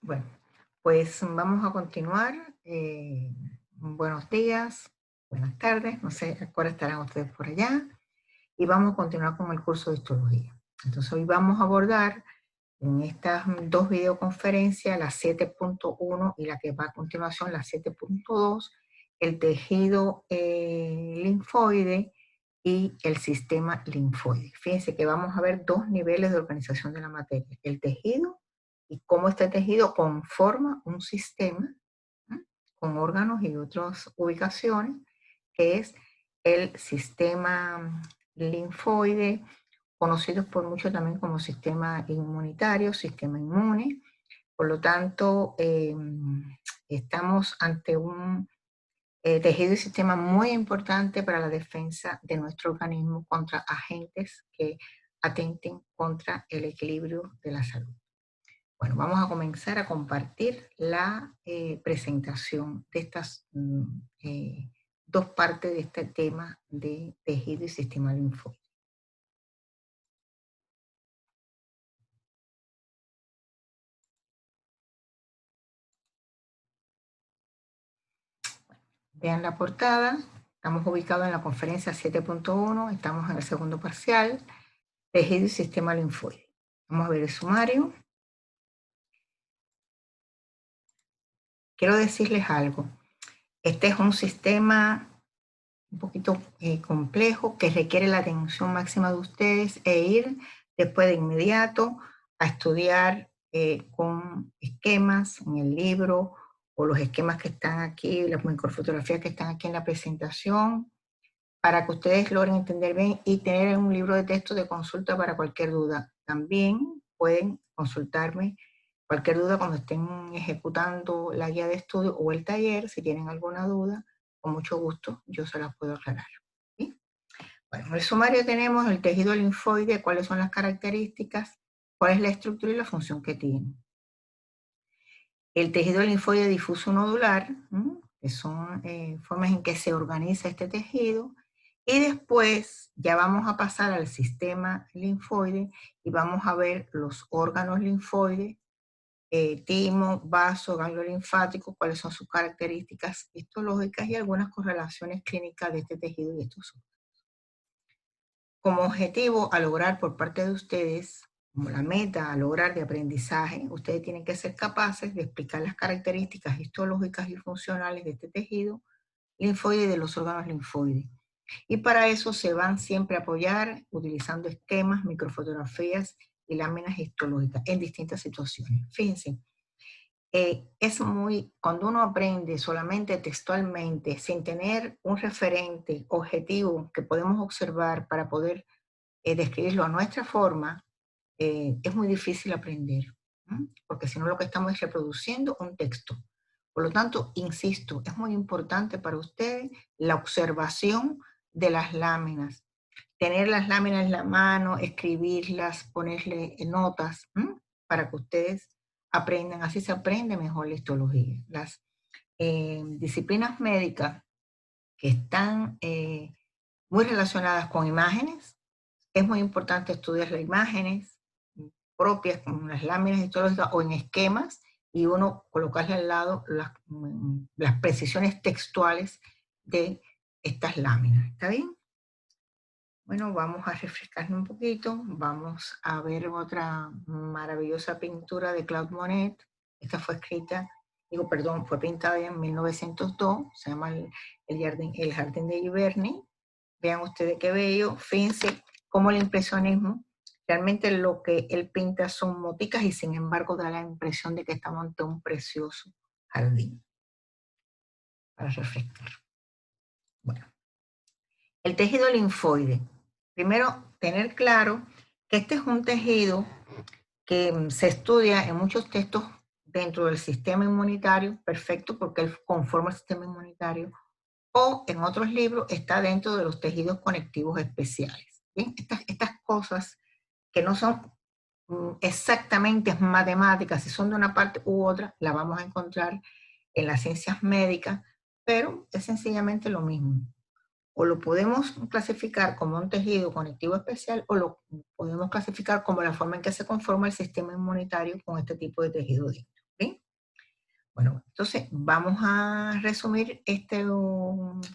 Bueno, pues vamos a continuar. Buenos días, buenas tardes, no sé a qué hora estarán ustedes por allá. Y vamos a continuar con el curso de histología. Entonces hoy vamos a abordar en estas dos videoconferencias, la 7.1 y la que va a continuación, la 7.2, el tejido linfoide y el sistema linfoide. Fíjense que vamos a ver dos niveles de organización de la materia, el tejido y cómo este tejido conforma un sistema, ¿no?, con órganos y otras ubicaciones, que es el sistema linfoide, conocidos por mucho también como sistema inmunitario, sistema inmune. Por lo tanto, estamos ante un tejido y sistema muy importante para la defensa de nuestro organismo contra agentes que atenten contra el equilibrio de la salud. Bueno, vamos a comenzar a compartir la presentación de estas dos partes de este tema de tejido y sistema linfóide. Vean la portada, estamos ubicados en la conferencia 7.1, estamos en el segundo parcial, tejido y sistema linfoide. Vamos a ver el sumario. Quiero decirles algo. Este es un sistema un poquito complejo que requiere la atención máxima de ustedes e ir después de inmediato a estudiar con esquemas en el libro o los esquemas que están aquí, las microfotografías que están aquí en la presentación, para que ustedes logren entender bien y tener un libro de texto de consulta para cualquier duda. También pueden consultarme cualquier duda cuando estén ejecutando la guía de estudio o el taller. Si tienen alguna duda, con mucho gusto yo se las puedo aclarar. ¿Sí? Bueno, en el sumario tenemos el tejido linfoide, cuáles son las características, cuál es la estructura y la función que tiene. El tejido linfoide difuso nodular, que son formas en que se organiza este tejido. Y después ya vamos a pasar al sistema linfoide y vamos a ver los órganos linfoides, timo, vaso, ganglio linfático, cuáles son sus características histológicas y algunas correlaciones clínicas de este tejido y estos órganos. Como objetivo a lograr por parte de ustedes, como la meta a lograr de aprendizaje, ustedes tienen que ser capaces de explicar las características histológicas y funcionales de este tejido linfoide y de los órganos linfoides. Y para eso se van siempre a apoyar utilizando esquemas, microfotografías y láminas histológicas en distintas situaciones. Fíjense, cuando uno aprende solamente textualmente, sin tener un referente objetivo que podemos observar para poder describirlo a nuestra forma, es muy difícil aprender, ¿no? Porque si no lo que estamos es reproduciendo un texto. Por lo tanto, insisto, es muy importante para ustedes la observación de las láminas. Tener las láminas en la mano, escribirlas, ponerle notas, para que ustedes aprendan. Así se aprende mejor la histología. Las disciplinas médicas que están muy relacionadas con imágenes, es muy importante estudiar las imágenes propias con las láminas histológicas o en esquemas y uno colocarle al lado las precisiones textuales de estas láminas. ¿Está bien? Bueno, vamos a refrescarnos un poquito. Vamos a ver otra maravillosa pintura de Claude Monet. Esta fue fue pintada en 1902. Se llama el Jardín de Giverny. Vean ustedes qué bello. Fíjense cómo el impresionismo, realmente lo que él pinta son moticas y sin embargo da la impresión de que estamos ante un precioso jardín. Para refrescar. Bueno, el tejido linfoide. Primero, tener claro que este es un tejido que se estudia en muchos textos dentro del sistema inmunitario, perfecto, porque él conforma el sistema inmunitario, o en otros libros está dentro de los tejidos conectivos especiales. ¿Bien? Estas cosas que no son exactamente matemáticas, si son de una parte u otra, las vamos a encontrar en las ciencias médicas, pero es sencillamente lo mismo. O lo podemos clasificar como un tejido conectivo especial o lo podemos clasificar como la forma en que se conforma el sistema inmunitario con este tipo de tejido dentro. ¿Bien? Bueno, entonces vamos a resumir que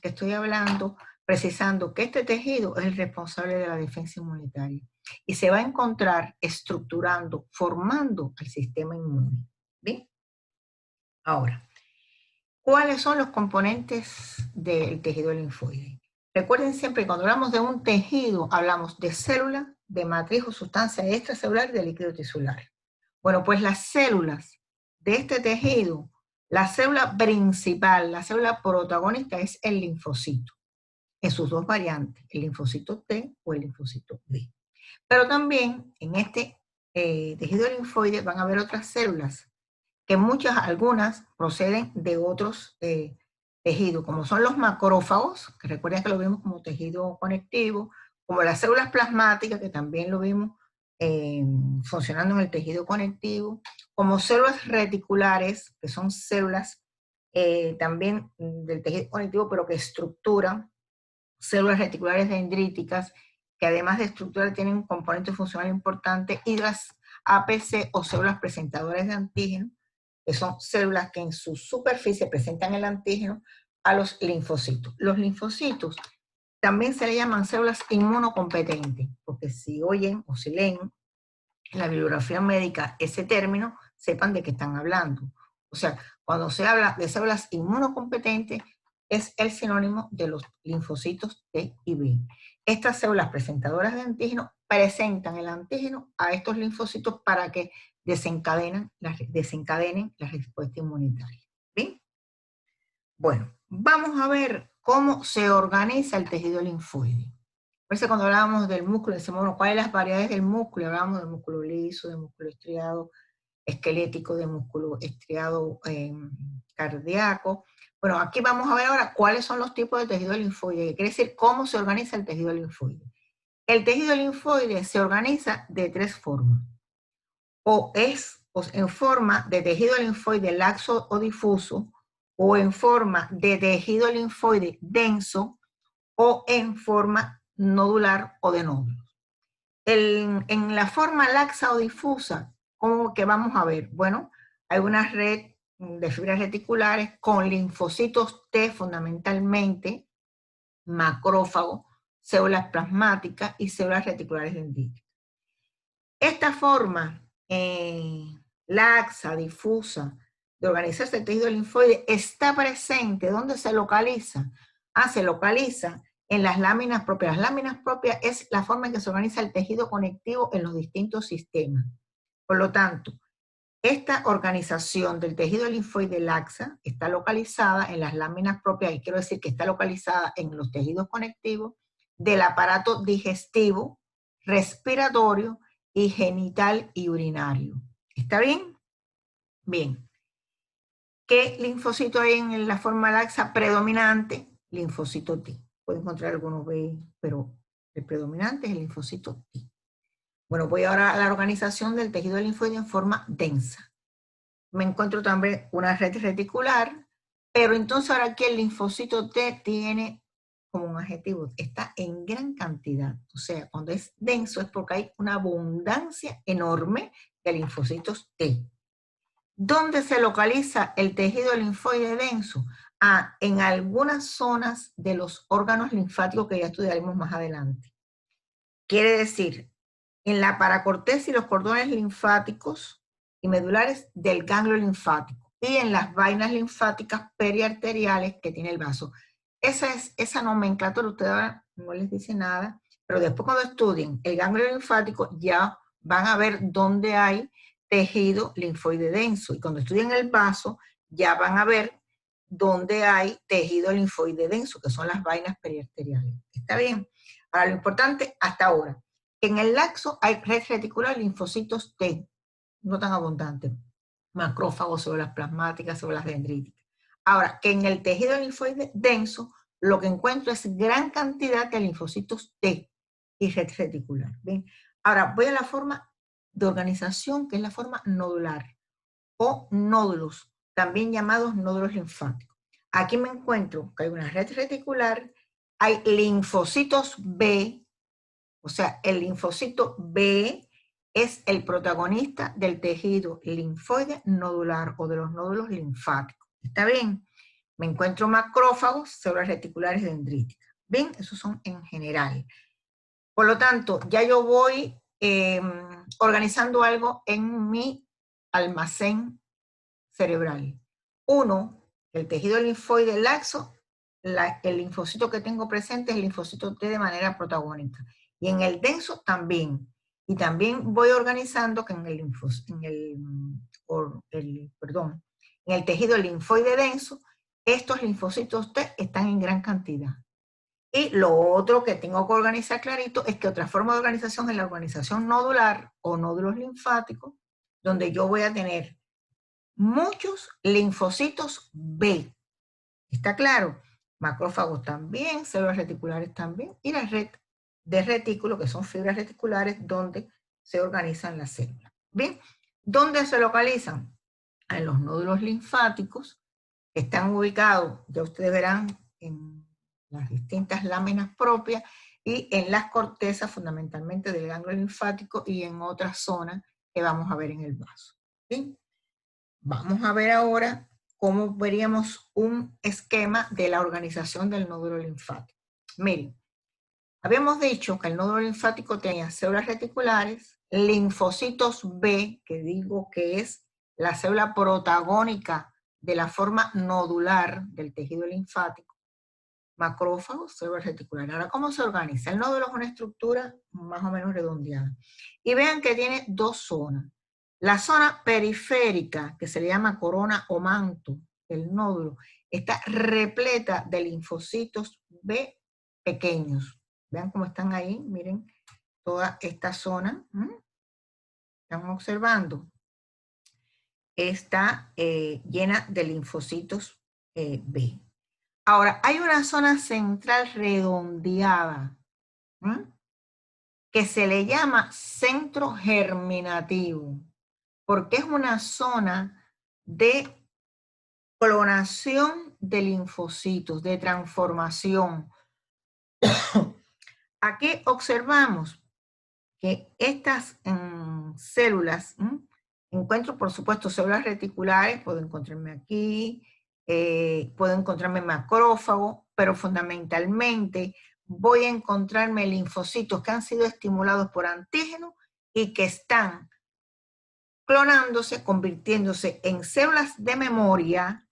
estoy hablando, precisando que este tejido es el responsable de la defensa inmunitaria y se va a encontrar estructurando, formando el sistema inmune. ¿Bien? Ahora, ¿cuáles son los componentes del tejido linfoide? Recuerden siempre, cuando hablamos de un tejido, hablamos de célula, de matriz o sustancia extracelular y de líquido tisular. Bueno, pues las células de este tejido, la célula principal, la célula protagonista es el linfocito, en sus dos variantes, el linfocito T o el linfocito B. Pero también en este tejido linfoide van a haber otras células que algunas proceden de otros tejidos, como son los macrófagos, que recuerden que lo vimos como tejido conectivo, como las células plasmáticas, que también lo vimos funcionando en el tejido conectivo, como células reticulares, que son células también del tejido conectivo, pero que estructuran, células reticulares dendríticas, que además de estructura tienen un componente funcional importante, y las APC o células presentadoras de antígeno, que son células que en su superficie presentan el antígeno a los linfocitos. Los linfocitos también se le llaman células inmunocompetentes, porque si oyen o si leen en la bibliografía médica ese término, sepan de qué están hablando. O sea, cuando se habla de células inmunocompetentes, es el sinónimo de los linfocitos T y B. Estas células presentadoras de antígeno presentan el antígeno a estos linfocitos para que desencadenen la respuesta inmunitaria. ¿Bien? Bueno, vamos a ver cómo se organiza el tejido linfoide. Por eso cuando hablábamos del músculo, decimos, bueno, ¿cuáles son las variedades del músculo? Hablábamos del músculo liso, del músculo estriado, esquelético, del músculo estriado cardíaco. Bueno, aquí vamos a ver ahora cuáles son los tipos de tejido linfoide, que quiere decir cómo se organiza el tejido linfoide. El tejido linfoide se organiza de tres formas. O en forma de tejido linfoide laxo o difuso, o en forma de tejido linfoide denso, o en forma nodular o de nódulos. En la forma laxa o difusa, ¿cómo que vamos a ver? Bueno, hay una red de fibras reticulares con linfocitos T fundamentalmente, macrófagos, células plasmáticas y células reticulares dendríticas. Esta forma laxa, difusa, de organizarse el tejido linfoide está presente. ¿Dónde se localiza? Se localiza en las láminas propias. Las láminas propias es la forma en que se organiza el tejido conectivo en los distintos sistemas. Por lo tanto, esta organización del tejido linfoide laxa está localizada en las láminas propias, y quiero decir que está localizada en los tejidos conectivos del aparato digestivo, respiratorio y genital y urinario. ¿Está bien? Bien. ¿Qué linfocito hay en la forma laxa predominante? Linfocito T. Puede encontrar algunos B, pero el predominante es el linfocito T. Bueno, voy ahora a la organización del tejido linfoide en forma densa. Me encuentro también una red reticular, pero entonces ahora aquí el linfocito T tiene como un adjetivo, está en gran cantidad. O sea, cuando es denso es porque hay una abundancia enorme de linfocitos T. ¿Dónde se localiza el tejido linfoide denso? En algunas zonas de los órganos linfáticos que ya estudiaremos más adelante. Quiere decir, en la paracorteza y los cordones linfáticos y medulares del ganglio linfático y en las vainas linfáticas periarteriales que tiene el vaso. Esa nomenclatura ustedes ahora no les dice nada, pero después cuando estudien el ganglio linfático ya van a ver dónde hay tejido linfoide denso, y cuando estudien el vaso ya van a ver dónde hay tejido linfoide denso, que son las vainas periarteriales. ¿Está bien? Ahora, lo importante hasta ahora, en el laxo hay red reticular, linfocitos T, no tan abundantes, macrófagos, células plasmáticas, células dendríticas. Ahora, que en el tejido linfoide denso, lo que encuentro es gran cantidad de linfocitos T y red reticular. ¿Bien? Ahora, voy a la forma de organización, que es la forma nodular, o nódulos, también llamados nódulos linfáticos. Aquí me encuentro que hay una red reticular, hay linfocitos B, o sea, el linfocito B es el protagonista del tejido linfoide nodular o de los nódulos linfáticos. ¿Está bien? Me encuentro macrófagos, células reticulares dendríticas. ¿Bien? Esos son en general. Por lo tanto, ya yo voy organizando algo en mi almacén cerebral. Uno, el tejido linfoide laxo, el linfocito que tengo presente es el linfocito T de manera protagónica. Y en el denso también. Y también voy organizando que en el tejido linfoide denso, estos linfocitos T están en gran cantidad. Y lo otro que tengo que organizar clarito es que otra forma de organización es la organización nodular o nódulos linfáticos, donde yo voy a tener muchos linfocitos B. ¿Está claro? Macrófagos también, células reticulares también, y la red de retículo, que son fibras reticulares, donde se organizan las células. Bien, ¿dónde se localizan? En los nódulos linfáticos, que están ubicados, ya ustedes verán, en las distintas láminas propias, y en las cortezas fundamentalmente del ganglio linfático y en otras zonas que vamos a ver en el vaso. ¿Sí? Vamos a ver ahora cómo veríamos un esquema de la organización del nódulo linfático. Miren, habíamos dicho que el nódulo linfático tenía células reticulares, linfocitos B, que digo que es la célula protagónica de la forma nodular del tejido linfático, macrófagos, células reticulares. Ahora, ¿cómo se organiza? El nódulo es una estructura más o menos redondeada. Y vean que tiene dos zonas. La zona periférica, que se le llama corona o manto del nódulo, está repleta de linfocitos B pequeños. Vean cómo están ahí, miren toda esta zona. ¿Están observando? Está llena de linfocitos B. Ahora, hay una zona central redondeada, que se le llama centro germinativo, porque es una zona de clonación de linfocitos, de transformación. Aquí observamos que estas células, encuentro por supuesto células reticulares, puedo encontrarme aquí, puedo encontrarme macrófago, pero fundamentalmente voy a encontrarme linfocitos que han sido estimulados por antígenos y que están clonándose, convirtiéndose en células de memoria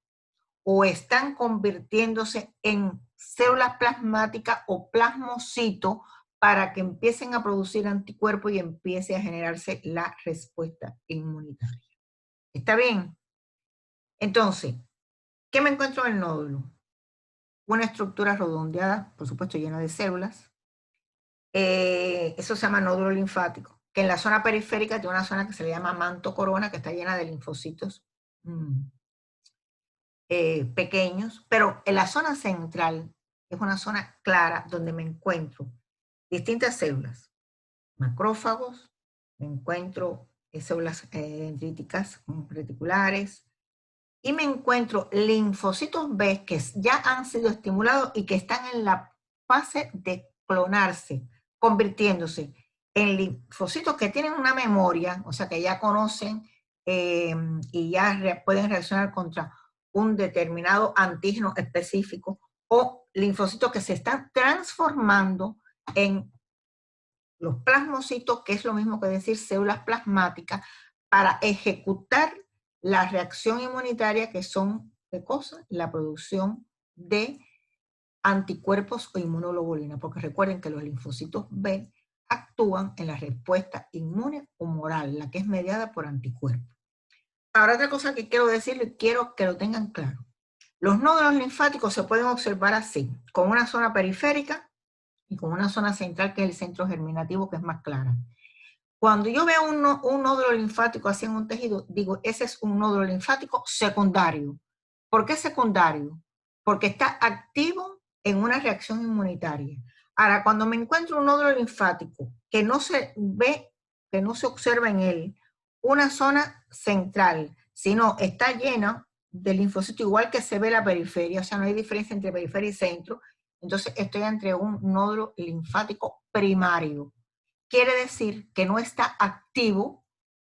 o están convirtiéndose en células plasmáticas o plasmocitos para que empiecen a producir anticuerpos y empiece a generarse la respuesta inmunitaria. ¿Está bien? Entonces, ¿qué me encuentro en el nódulo? Una estructura redondeada, por supuesto llena de células. Eso se llama nódulo linfático, que en la zona periférica tiene una zona que se le llama manto corona, que está llena de linfocitos pequeños, pero en la zona central es una zona clara donde me encuentro distintas células, macrófagos, me encuentro células dendríticas reticulares, y me encuentro linfocitos B que ya han sido estimulados y que están en la fase de clonarse, convirtiéndose en linfocitos que tienen una memoria, o sea que ya conocen y ya pueden reaccionar contra un determinado antígeno específico, o linfocitos que se están transformando en los plasmocitos, que es lo mismo que decir células plasmáticas, para ejecutar la reacción inmunitaria, que son, ¿qué cosa? La producción de anticuerpos o inmunoglobulina, porque recuerden que los linfocitos B actúan en la respuesta inmune humoral, la que es mediada por anticuerpos. Ahora, otra cosa que quiero decirles, quiero que lo tengan claro. Los nódulos linfáticos se pueden observar así, con una zona periférica y con una zona central, que es el centro germinativo, que es más clara. Cuando yo veo un nódulo linfático así en un tejido, digo, ese es un nódulo linfático secundario. ¿Por qué secundario? Porque está activo en una reacción inmunitaria. Ahora, cuando me encuentro un nódulo linfático que no se ve, que no se observa en él una zona central, sino está lleno de linfocitos, igual que se ve la periferia, o sea, no hay diferencia entre periferia y centro, entonces estoy entre un nódulo linfático primario. quiere decir que no está activo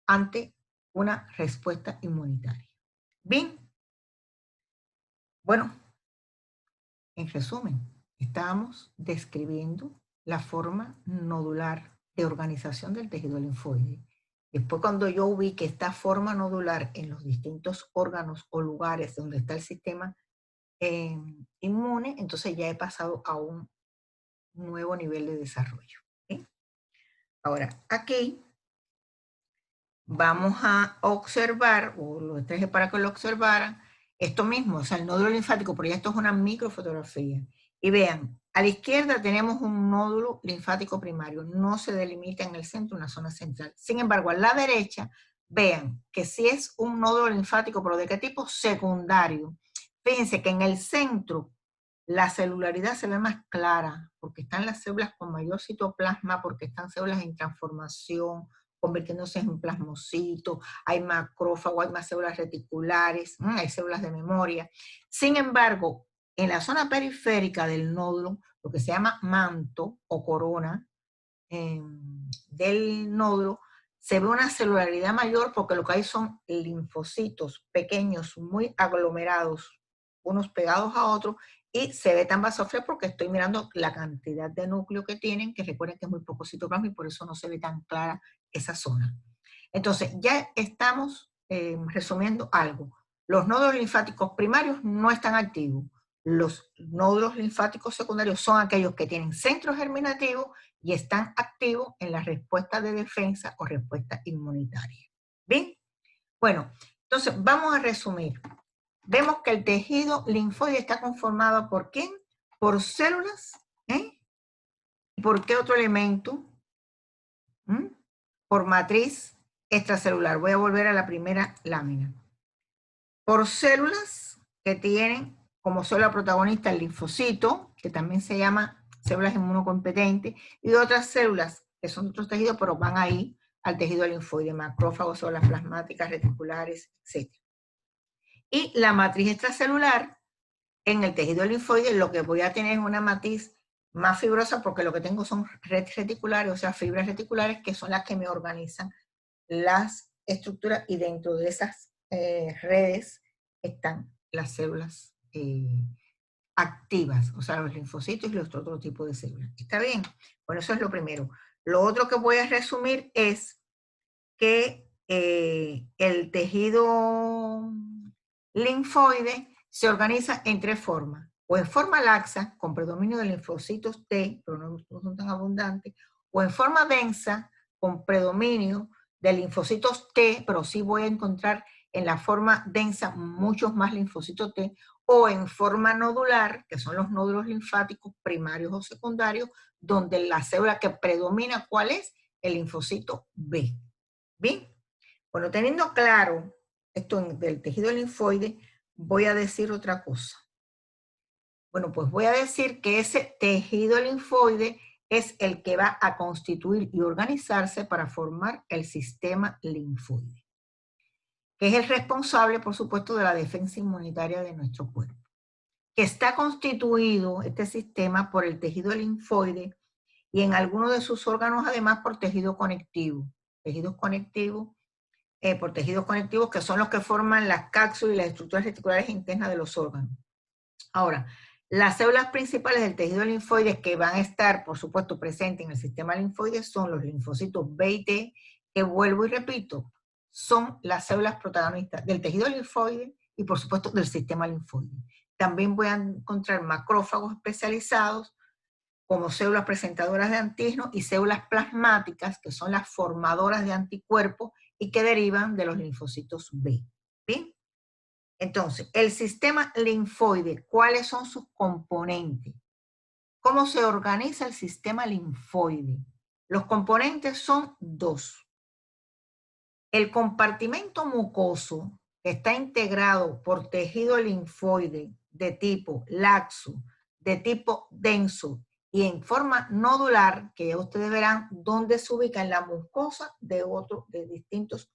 ante una respuesta inmunitaria. Bien, bueno, en resumen, estamos describiendo la forma nodular de organización del tejido linfoide. Después, cuando yo ubique esta forma nodular en los distintos órganos o lugares donde está el sistema inmune, entonces ya he pasado a un nuevo nivel de desarrollo. ¿Sí? Ahora, aquí vamos a observar, o lo traje para que lo observaran, esto mismo, o sea, el nódulo linfático, pero ya esto es una microfotografía. Y vean, a la izquierda tenemos un nódulo linfático primario, no se delimita en el centro una zona central. Sin embargo, a la derecha, vean que si es un nódulo linfático, pero ¿de qué tipo? Secundario. Fíjense que en el centro la celularidad se ve más clara, porque están las células con mayor citoplasma, porque están células en transformación, convirtiéndose en plasmocitos, hay macrófagos, hay más células reticulares, hay células de memoria. Sin embargo, en la zona periférica del nódulo, lo que se llama manto o corona del nódulo, se ve una celularidad mayor porque lo que hay son linfocitos pequeños, muy aglomerados, unos pegados a otros, y se ve tan basófilo porque estoy mirando la cantidad de núcleo que tienen, que recuerden que es muy poco citoplasma y por eso no se ve tan clara esa zona. Entonces, ya estamos resumiendo algo. Los nódulos linfáticos primarios no están activos. Los nódulos linfáticos secundarios son aquellos que tienen centro germinativo y están activos en la respuesta de defensa o respuesta inmunitaria. ¿Bien? Bueno, entonces vamos a resumir. Vemos que el tejido linfoide está conformado ¿por quién? Por células, ¿eh? ¿Por qué otro elemento? Por matriz extracelular. Voy a volver a la primera lámina. Por células que tienen como célula protagonista el linfocito, que también se llama células inmunocompetentes, y otras células que son otros tejidos, pero van ahí al tejido linfoide, macrófagos, células plasmáticas, reticulares, etc. Y la matriz extracelular, en el tejido linfoide, lo que voy a tener es una matriz más fibrosa porque lo que tengo son redes reticulares, o sea, fibras reticulares, que son las que me organizan las estructuras, y dentro de esas redes están las células activas, o sea, los linfocitos y los otros tipos de células. ¿Está bien? Bueno, eso es lo primero. Lo otro que voy a resumir es que el tejido linfoide se organiza en tres formas: o en forma laxa, con predominio de linfocitos T, pero no son tan abundantes, o en forma densa, con predominio de linfocitos T, pero sí voy a encontrar en la forma densa muchos más linfocitos T, o en forma nodular, que son los nódulos linfáticos primarios o secundarios, donde la célula que predomina, ¿cuál es? El linfocito B. Bien, bueno, teniendo claro esto del tejido linfoide, voy a decir otra cosa. Bueno, pues voy a decir que ese tejido linfoide es el que va a constituir y organizarse para formar el sistema linfoide, que es el responsable, por supuesto, de la defensa inmunitaria de nuestro cuerpo, que está constituido este sistema por el tejido linfoide y en algunos de sus órganos además por tejido conectivo. Por tejidos conectivos que son los que forman las cápsulas y las estructuras reticulares internas de los órganos. Ahora, las células principales del tejido linfoide que van a estar, por supuesto, presentes en el sistema linfoide son los linfocitos B y T, que vuelvo y repito, son las células protagonistas del tejido linfoide y, por supuesto, del sistema linfoide. También voy a encontrar macrófagos especializados como células presentadoras de antígenos y células plasmáticas, que son las formadoras de anticuerpos y que derivan de los linfocitos B. ¿Bien? Entonces, el sistema linfoide, ¿cuáles son sus componentes? ¿Cómo se organiza el sistema linfoide? Los componentes son dos. El compartimento mucoso, que está integrado por tejido linfoide de tipo laxo, de tipo denso y en forma nodular, que ya ustedes verán dónde se ubica en la mucosa de distintos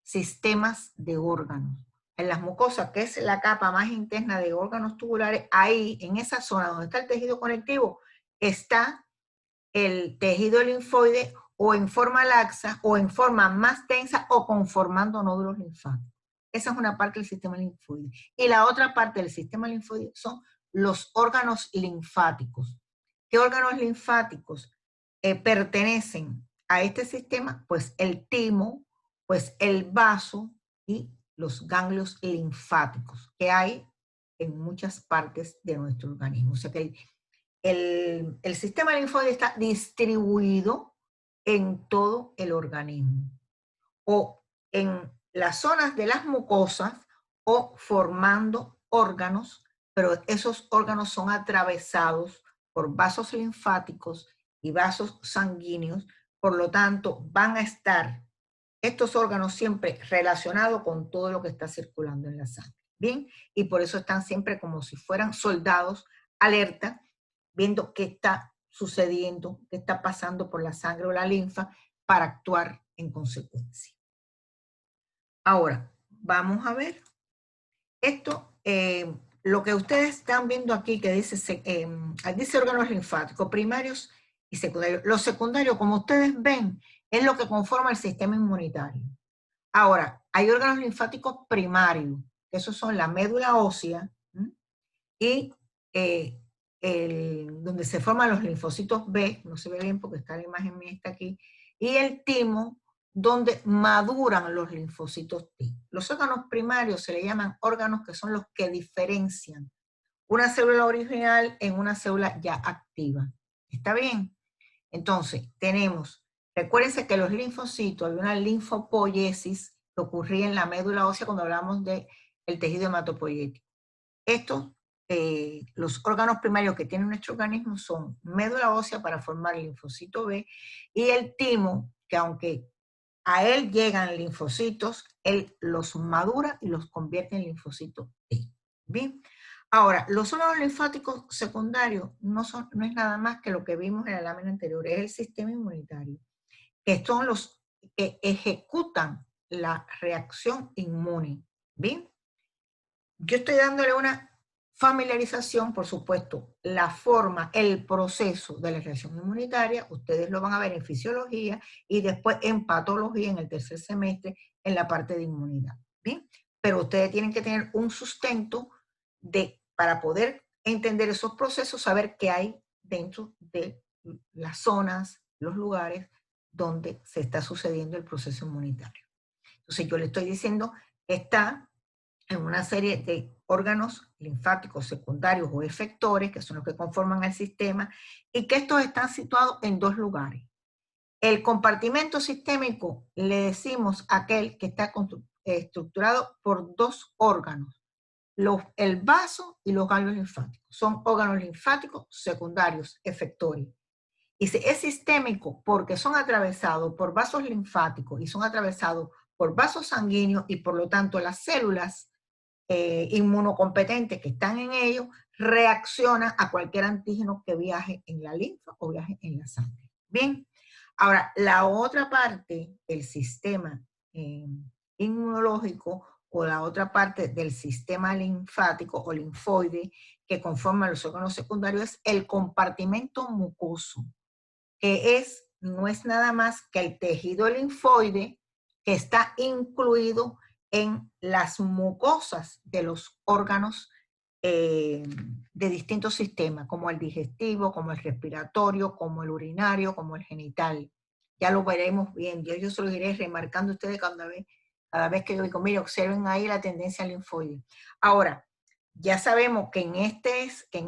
sistemas de órganos. En las mucosas, que es la capa más interna de órganos tubulares, ahí, en esa zona donde está el tejido conectivo, está el tejido linfoide o en forma laxa, o en forma más densa, o conformando nódulos linfáticos. Esa es una parte del sistema linfoide. Y la otra parte del sistema linfoide son los órganos linfáticos. ¿Qué órganos linfáticos pertenecen a este sistema? Pues el timo, pues el vaso y los ganglios linfáticos que hay en muchas partes de nuestro organismo. O sea que el sistema linfoide está distribuido en todo el organismo, o en las zonas de las mucosas, o formando órganos, pero esos órganos son atravesados por vasos linfáticos y vasos sanguíneos, por lo tanto van a estar estos órganos siempre relacionados con todo lo que está circulando en la sangre. Bien, y por eso están siempre como si fueran soldados alerta, viendo qué está sucediendo, qué está pasando por la sangre o la linfa para actuar en consecuencia. Ahora, vamos a ver esto, lo que ustedes están viendo aquí que dice órganos linfáticos primarios y secundarios. Los secundarios, como ustedes ven, es lo que conforma el sistema inmunitario. Ahora, hay órganos linfáticos primarios, que esos son la médula ósea, ¿m? Y donde se forman los linfocitos B, no se ve bien porque está la imagen mía está aquí, y el timo, donde maduran los linfocitos T. Los órganos primarios se le llaman órganos que son los que diferencian una célula original en una célula ya activa. ¿Está bien? Entonces, recuérdense que los linfocitos, había una linfopoiesis que ocurría en la médula ósea cuando hablamos del tejido hematopoyético. Los órganos primarios que tiene nuestro organismo son médula ósea para formar el linfocito B y el timo, que aunque a él llegan linfocitos, él los madura y los convierte en linfocitos T. Bien. Ahora, los órganos linfáticos secundarios no es nada más que lo que vimos en la lámina anterior, es el sistema inmunitario, que son los que ejecutan la reacción inmune. Bien. Yo estoy dándole una familiarización, por supuesto, la forma, el proceso de la reacción inmunitaria, ustedes lo van a ver en fisiología y después en patología en el tercer semestre en la parte de inmunidad. ¿Bien? Pero ustedes tienen que tener un sustento para poder entender esos procesos, saber qué hay dentro de las zonas, los lugares donde se está sucediendo el proceso inmunitario. Entonces yo le estoy diciendo que está en una serie de órganos linfáticos secundarios o efectores, que son los que conforman el sistema, y que estos están situados en dos lugares. El compartimento sistémico le decimos aquel que está estructurado por dos órganos, el vaso y los ganglios linfáticos. Son órganos linfáticos secundarios, efectores. Y es sistémico porque son atravesados por vasos linfáticos y son atravesados por vasos sanguíneos y por lo tanto las células inmunocompetentes que están en ellos reaccionan a cualquier antígeno que viaje en la linfa o viaje en la sangre. Bien, ahora la otra parte del sistema inmunológico o la otra parte del sistema linfático o linfoide que conforma los órganos secundarios es el compartimento mucoso, que no es nada más que el tejido linfoide que está incluido en las mucosas de los órganos de distintos sistemas, como el digestivo, como el respiratorio, como el urinario, como el genital. Ya lo veremos bien, yo se lo iré remarcando a ustedes cada vez que yo digo, mire, observen ahí la tendencia linfoide. Ahora, ya sabemos que en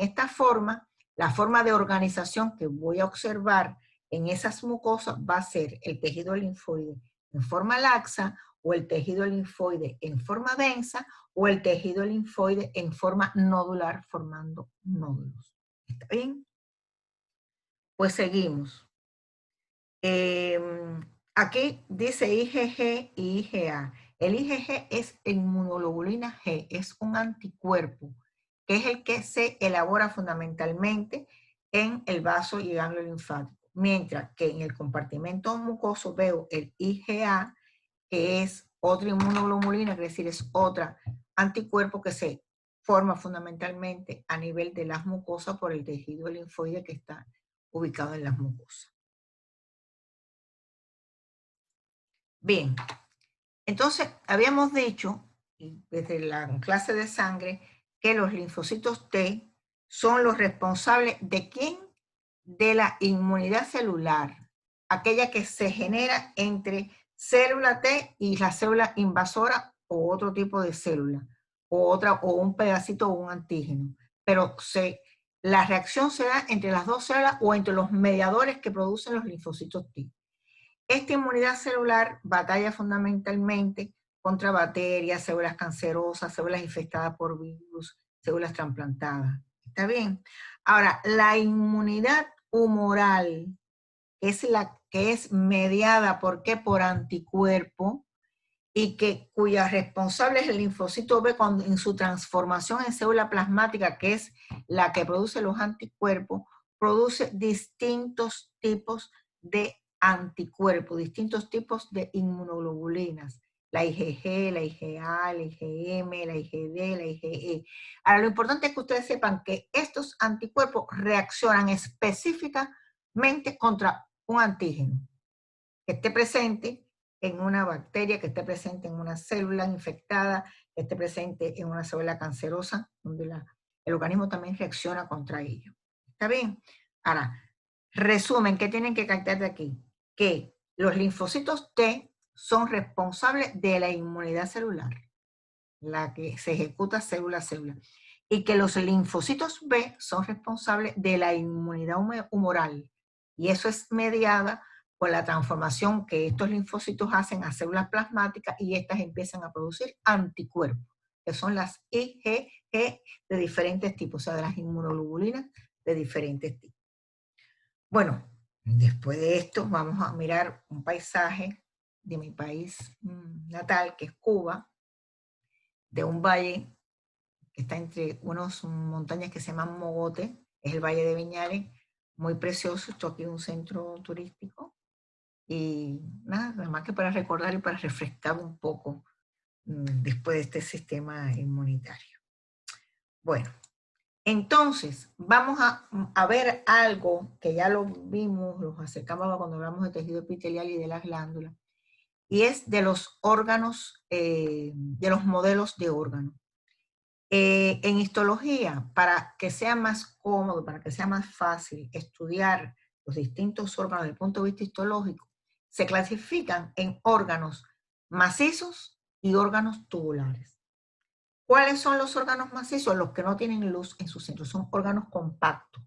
esta forma, la forma de organización que voy a observar en esas mucosas va a ser el tejido linfoide en forma laxa, o el tejido linfoide en forma densa, o el tejido linfoide en forma nodular formando nódulos. ¿Está bien? Pues seguimos. Aquí dice IgG y IgA. El IgG es inmunoglobulina G, es un anticuerpo, que es el que se elabora fundamentalmente en el vaso y ganglio linfático. Mientras que en el compartimento mucoso veo el IgA, que es otra inmunoglobulina, es decir, es otra anticuerpo que se forma fundamentalmente a nivel de las mucosas por el tejido linfoide que está ubicado en las mucosas. Bien, entonces habíamos dicho, desde la clase de sangre, que los linfocitos T son los responsables ¿de quién? De la inmunidad celular, aquella que se genera entre célula T y la célula invasora o otro tipo de célula, o un pedacito o un antígeno. Pero la reacción se da entre las dos células o entre los mediadores que producen los linfocitos T. Esta inmunidad celular batalla fundamentalmente contra bacterias, células cancerosas, células infectadas por virus, células trasplantadas. ¿Está bien? Ahora, la inmunidad humoral es la que es mediada ¿por qué? Por anticuerpo y cuya responsable es el linfocito B en su transformación en célula plasmática, que es la que produce los anticuerpos, produce distintos tipos de anticuerpos, distintos tipos de inmunoglobulinas, la IgG, la IgA, la IgM, la IgD, la IgE. Ahora, lo importante es que ustedes sepan que estos anticuerpos reaccionan específicamente contra un antígeno que esté presente en una bacteria, que esté presente en una célula infectada, que esté presente en una célula cancerosa, donde el organismo también reacciona contra ello. ¿Está bien? Ahora, resumen, ¿qué tienen que captar de aquí? Que los linfocitos T son responsables de la inmunidad celular, la que se ejecuta célula a célula, y que los linfocitos B son responsables de la inmunidad humoral, y eso es mediada por la transformación que estos linfocitos hacen a células plasmáticas y estas empiezan a producir anticuerpos, que son las IgG de diferentes tipos, o sea, de las inmunoglobulinas de diferentes tipos. Bueno, después de esto vamos a mirar un paisaje de mi país natal, que es Cuba, de un valle que está entre unas montañas que se llaman Mogote, es el Valle de Viñales, muy precioso, esto aquí es un centro turístico, y nada más que para recordar y para refrescar un poco después de este sistema inmunitario. Bueno, entonces vamos a ver algo que ya lo vimos, los acercamos cuando hablamos de tejido epitelial y de las glándulas, y es de los órganos, de los modelos de órganos. En histología, para que sea más cómodo, para que sea más fácil estudiar los distintos órganos desde el punto de vista histológico, se clasifican en órganos macizos y órganos tubulares. ¿Cuáles son los órganos macizos? Los que no tienen luz en su centro, son órganos compactos.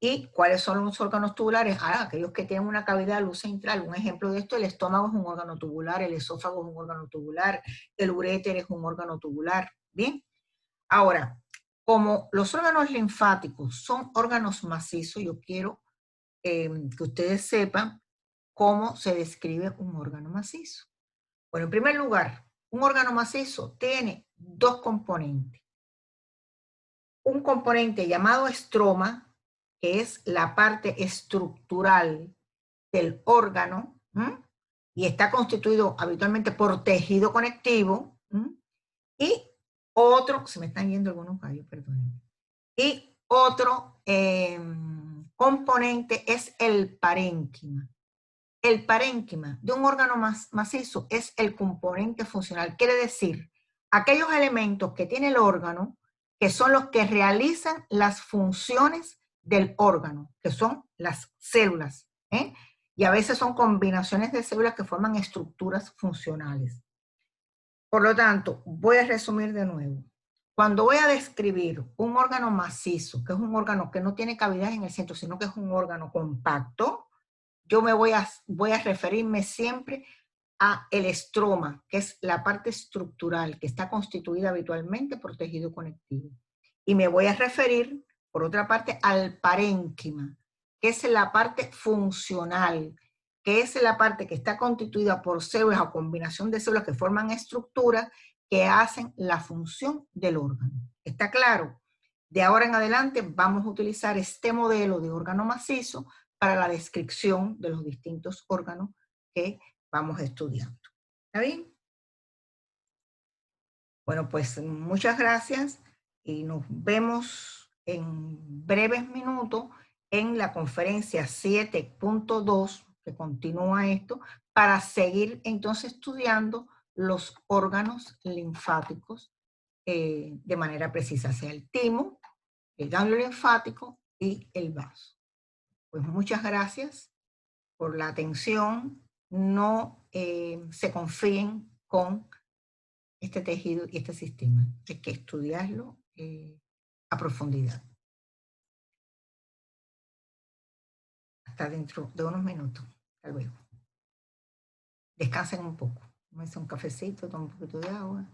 ¿Y cuáles son los órganos tubulares? Aquellos que tienen una cavidad de luz central. Un ejemplo de esto, el estómago es un órgano tubular, el esófago es un órgano tubular, el uréter es un órgano tubular. Bien. Ahora, como los órganos linfáticos son órganos macizos, yo quiero que ustedes sepan cómo se describe un órgano macizo. Bueno, en primer lugar, un órgano macizo tiene dos componentes. Un componente llamado estroma, que es la parte estructural del órgano, y está constituido habitualmente por tejido conectivo, y otro, se me están yendo algunos gallos, perdón. Y otro componente es el parénquima. El parénquima de un órgano macizo es el componente funcional. Quiere decir, aquellos elementos que tiene el órgano, que son los que realizan las funciones del órgano, que son las células, y a veces son combinaciones de células que forman estructuras funcionales. Por lo tanto, voy a resumir de nuevo. Cuando voy a describir un órgano macizo, que es un órgano que no tiene cavidades en el centro, sino que es un órgano compacto, yo voy a referirme siempre a el estroma, que es la parte estructural, que está constituida habitualmente por tejido conectivo. Y me voy a referir, por otra parte, al parénquima, que es la parte funcional, que es la parte que está constituida por células o combinación de células que forman estructuras que hacen la función del órgano. ¿Está claro? De ahora en adelante vamos a utilizar este modelo de órgano macizo para la descripción de los distintos órganos que vamos estudiando. ¿Está bien? Bueno, pues muchas gracias y nos vemos en breves minutos en la conferencia 7.2, que continúa esto, para seguir entonces estudiando los órganos linfáticos de manera precisa, sea el timo, el ganglio linfático y el vaso. Pues muchas gracias por la atención. No se confíen con este tejido y este sistema. Hay que estudiarlo a profundidad. Hasta dentro de unos minutos. Hasta luego. Descansen un poco. Tómense un cafecito, tomen un poquito de agua.